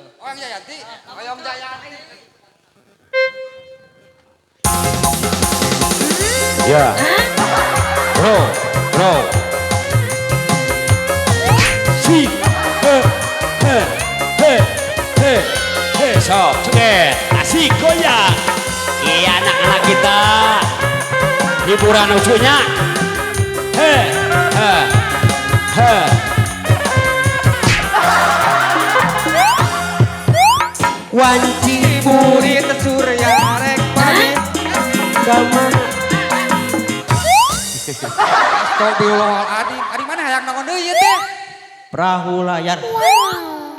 Oh yang Jayanti, Oyong Jayanti. Ya, bro, si, sok, coget, asik goyang. Iya anak-anak kita, hiburan lucunya. Wanci burit surya rek pamit kemana? Astagfirullahaladzim, Ari mana hayang nongon deui ieu teh? Perahu layar.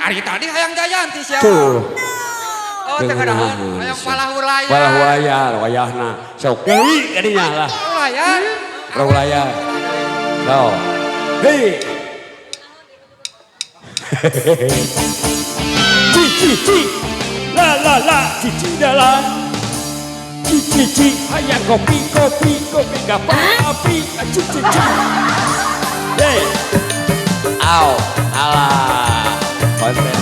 Ari tadi hayang Jayanti siapa? Tuh. Oh teh geunaheun hayang palahu layar. Palahu layar, wayahna. Sok deui kadinya lah. Palahu layar. Palahu layar. Sok. Hei. Cici. La, cici dalam. Cici, hayang kopi kapal api. Cici. Hei. Au, alah. Konten.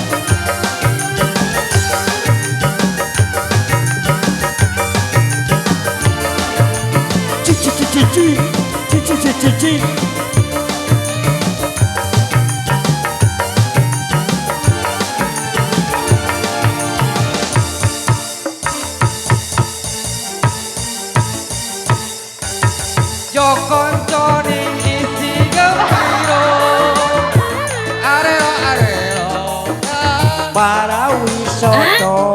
Cici. Jokon joning isi gembiro. Arelo. Para wisoto.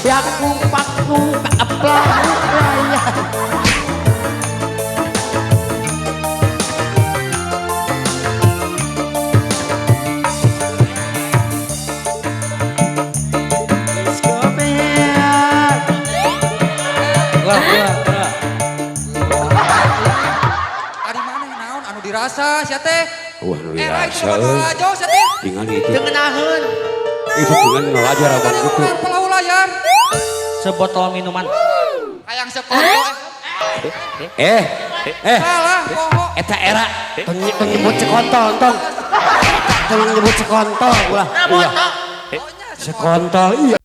Pakung pelahu layar. Ari mana naon anu dirasa sia teh? Wah, nu Itu dirasa. aja sia teh. Tinggal gitu. Dengenaheun. Itu dengan ngelajar abang gitu. Palahu layar. Sebotol minuman. Hayang sekolah. Salah poho. Eta era tong nyebut cekontol tong. Tong nyebut cekontol ulah. Iya. Cekontol iya.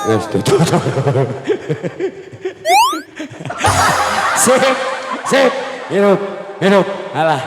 Wes tuh. Sip. Hidup. Alah.